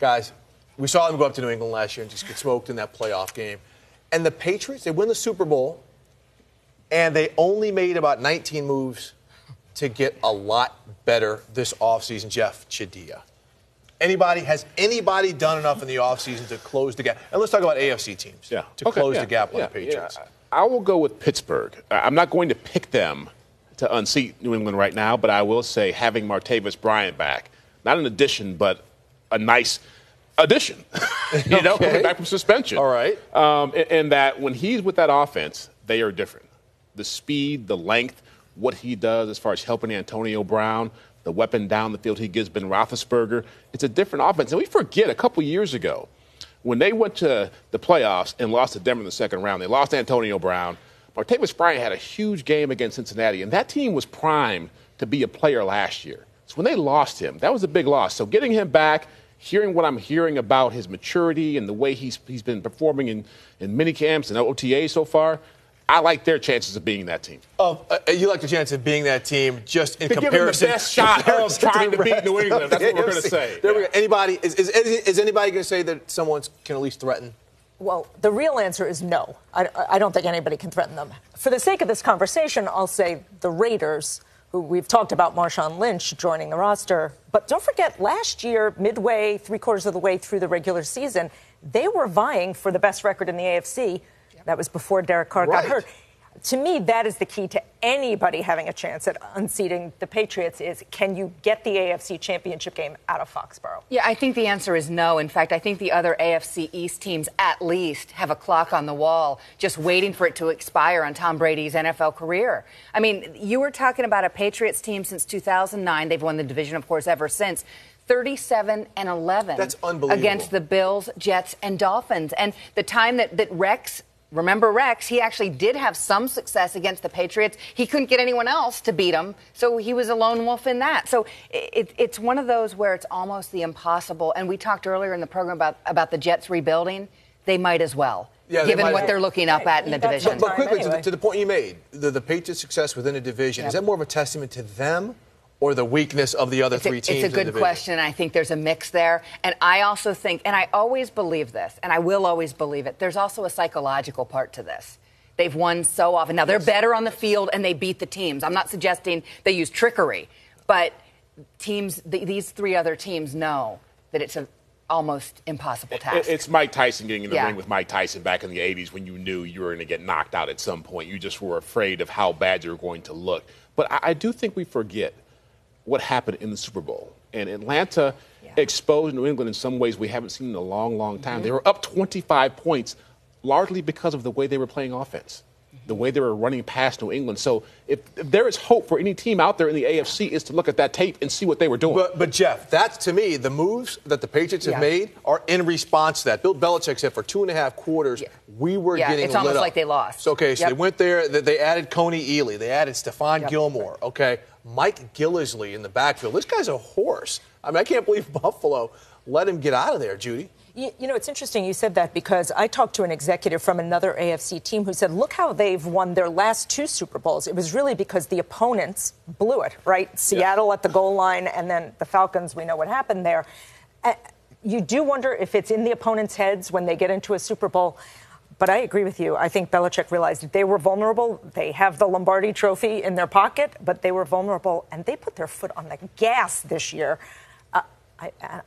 Guys, we saw them go up to New England last year and just get smoked in that playoff game. And the Patriots, they win the Super Bowl, and they only made about 19 moves to get a lot better this offseason. Jeff Chadiha. Has anybody done enough in the offseason to close the gap? And let's talk about AFC teams to close the gap on the Patriots. Yeah. I will go with Pittsburgh. I'm not going to pick them to unseat New England right now, but I will say having Martavis Bryant back, not an addition, but a nice addition, coming back from suspension. All right. And that when he's with that offense, they are different. The speed, the length, what he does as far as helping Antonio Brown, the weapon down the field he gives Ben Roethlisberger, it's a different offense. And we forget a couple years ago when they went to the playoffs and lost to Denver in the second round, they lost Antonio Brown. Martavis Bryant had a huge game against Cincinnati, and that team was primed to be a player last year. So when they lost him, that was a big loss. So getting him back, hearing what I'm hearing about his maturity and the way he's been performing in minicamps and OTA so far, I like their chances of being that team. You like the chance of being that team just in to comparison. Give them the best shot of trying to beat New England. That's what we're going to say. There we go. Anybody, is anybody going to say that someone can at least threaten? Well, the real answer is no. I don't think anybody can threaten them. For the sake of this conversation, I'll say the Raiders, who we've talked about Marshawn Lynch joining the roster. But don't forget, last year, midway, three-quarters of the way through the regular season, they were vying for the best record in the AFC. That was before Derek Carr got hurt. To me, that is the key to anybody having a chance at unseating the Patriots is, can you get the AFC championship game out of Foxborough? Yeah, I think the answer is no. In fact, I think the other AFC East teams at least have a clock on the wall just waiting for it to expire on Tom Brady's NFL career. I mean, you were talking about a Patriots team since 2009. They've won the division, of course, ever since. 37-11. That's unbelievable. Against the Bills, Jets, and Dolphins. And the time that Rex... Remember Rex, he actually did have some success against the Patriots. He couldn't get anyone else to beat him, so he was a lone wolf in that. So it's one of those where it's almost the impossible. And we talked earlier in the program about the Jets rebuilding. They might as well, given what they're looking up at in the division. But quickly, to the point you made, the Patriots' success within a division, is that more of a testament to them or the weakness of the other three teams? It's a good question, and I think there's a mix there. And I also think, and I always believe this, and I will always believe it, there's also a psychological part to this. They've won so often. Now, they're better on the field, and they beat the teams. I'm not suggesting they use trickery, but these three other teams know that it's an almost impossible task. It's Mike Tyson getting in the ring with Mike Tyson back in the 80s when you knew you were going to get knocked out at some point. You just were afraid of how bad you were going to look. But I do think we forget what happened in the Super Bowl. And Atlanta exposed New England in some ways we haven't seen in a long, long time. They were up 25 points, largely because of the way they were playing offense, the way they were running past New England. So if there is hope for any team out there in the AFC is to look at that tape and see what they were doing. But Jeff, that's, to me, the moves that the Patriots have made are in response to that. Bill Belichick said for 2.5 quarters, we were getting lit up. It's almost like they lost. So they went there. They added Coney Ealy. They added Stephon Gilmore. Mike Gillislee in the backfield. This guy's a horse. I mean, I can't believe Buffalo let him get out of there, Judy. You know, it's interesting you said that because I talked to an executive from another AFC team who said, look how they've won their last 2 Super Bowls. It was really because the opponents blew it, right? Seattle at the goal line and then the Falcons, we know what happened there. You do wonder if it's in the opponents' heads when they get into a Super Bowl. But I agree with you. I think Belichick realized that they were vulnerable. They have the Lombardi trophy in their pocket, but they were vulnerable, and they put their foot on the gas this year.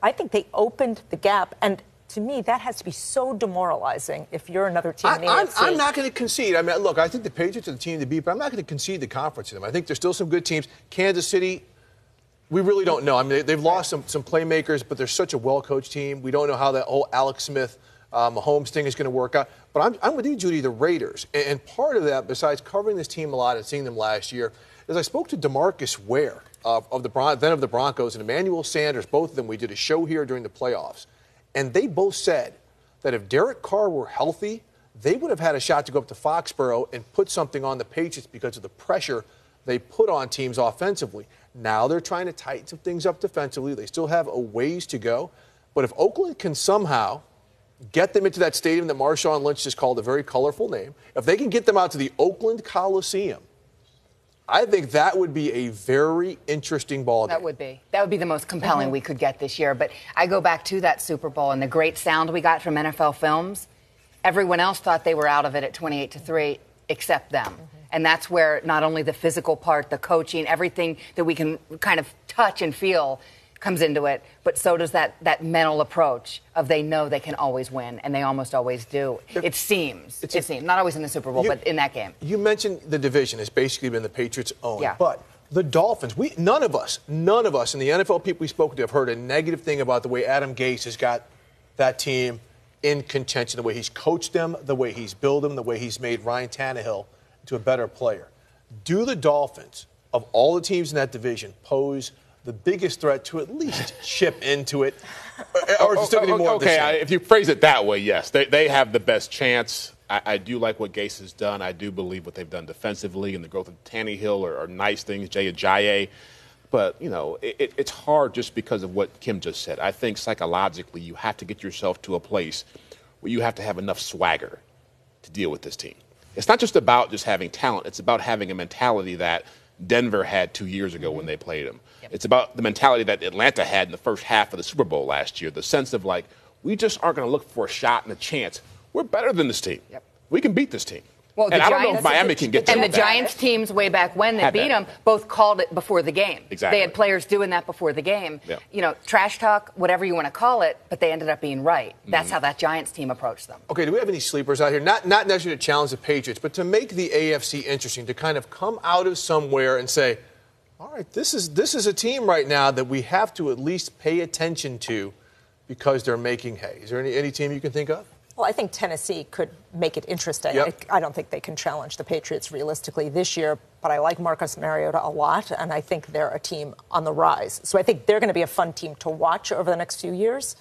I think they opened the gap, and to me, that has to be so demoralizing if you're another team in the AFC. I'm not going to concede. I mean, look, I think the Patriots are the team to beat, but I'm not going to concede the conference to them. I think there's still some good teams. Kansas City, we really don't know. I mean, they've lost some playmakers, but they're such a well-coached team. We don't know how that whole Alex Smith Mahomes thing is going to work out. But I'm with you, Judy, the Raiders. And part of that, besides covering this team a lot and seeing them last year, is I spoke to DeMarcus Ware of the Broncos and Emmanuel Sanders, both of them. We did a show here during the playoffs. And they both said that if Derek Carr were healthy, they would have had a shot to go up to Foxborough and put something on the Patriots because of the pressure they put on teams offensively. Now they're trying to tighten some things up defensively. They still have a ways to go. But if Oakland can somehow get them into that stadium that Marshawn Lynch just called a very colorful name, if they can get them out to the Oakland Coliseum I think that would be a very interesting ball game. That would be. That would be the most compelling we could get this year. But I go back to that Super Bowl and the great sound we got from NFL Films. Everyone else thought they were out of it at 28-3, except them. And that's where not only the physical part, the coaching, everything that we can kind of touch and feel comes into it, but so does that mental approach of they know they can always win, and they almost always do. It seems. Not always in the Super Bowl, but in that game. You mentioned the division has basically been the Patriots' own. Yeah. But the Dolphins, none of us in the NFL people we spoke to have heard a negative thing about the way Adam Gase has got that team in contention, the way he's coached them, the way he's built them, the way he's made Ryan Tannehill into a better player. Do the Dolphins, of all the teams in that division, pose the biggest threat to at least chip into it? Or is it still going to be more of the same? If you phrase it that way, yes. They have the best chance. I do like what Gase has done. I do believe what they've done defensively and the growth of Tannehill are nice things, Jay Ajayi. But, it's hard just because of what Kim just said. I think psychologically you have to get yourself to a place where you have to have enough swagger to deal with this team. It's not just about just having talent. It's about having a mentality that Denver had 2 years ago when they played them. Yep. It's about the mentality that Atlanta had in the first half of the Super Bowl last year, the sense of like, we just aren't going to look for a shot and a chance. We're better than this team. Yep. We can beat this team. Well, and I don't know if Miami can get to and that. the Giants teams way back when that beat them both called it before the game. Exactly. They had players doing that before the game. Yeah. Trash talk, whatever you want to call it, but they ended up being right. That's how that Giants team approached them. Okay, do we have any sleepers out here? Not necessarily to challenge the Patriots, but to make the AFC interesting, to kind of come out of somewhere and say, all right, this is a team right now that we have to at least pay attention to because they're making hay. Is there any team you can think of? Well, I think Tennessee could make it interesting. Yep. I don't think they can challenge the Patriots realistically this year, but I like Marcus Mariota a lot, and I think they're a team on the rise. So I think they're going to be a fun team to watch over the next few years,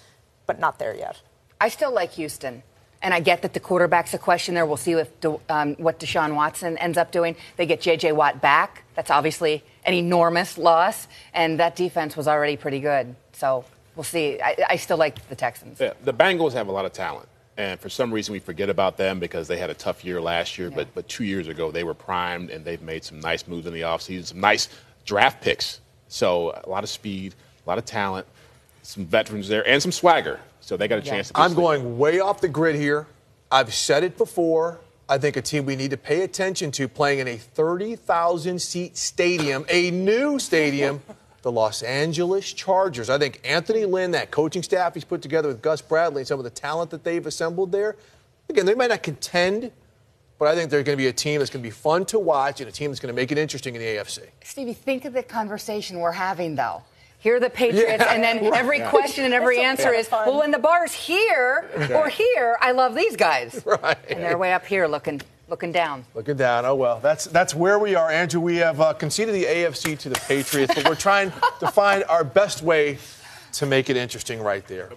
but not there yet. I still like Houston. And I get that the quarterback's a question there. We'll see what Deshaun Watson ends up doing. They get J.J. Watt back. That's obviously an enormous loss. And that defense was already pretty good. So we'll see. I still like the Texans. Yeah, the Bengals have a lot of talent. And for some reason, we forget about them because they had a tough year last year. Yeah. But 2 years ago, they were primed, and they've made some nice moves in the offseason, some nice draft picks. So a lot of speed, a lot of talent, some veterans there, and some swagger. So they got a chance to be I'm going way off the grid here. I've said it before. I think a team we need to pay attention to playing in a 30,000-seat stadium, a new stadium, the Los Angeles Chargers. I think Anthony Lynn, that coaching staff he's put together with Gus Bradley, and some of the talent that they've assembled there, again, they might not contend, but I think they're going to be a team that's going to be fun to watch and a team that's going to make it interesting in the AFC. Stevie, think of the conversation we're having, though. Here are the Patriots, and then every question and every answer is, well, when the bar's here or here, I love these guys. Right. And they're way up here looking down. Looking down. Oh, well, that's where we are, Andrew. We have conceded the AFC to the Patriots, but we're trying to find our best way to make it interesting right there.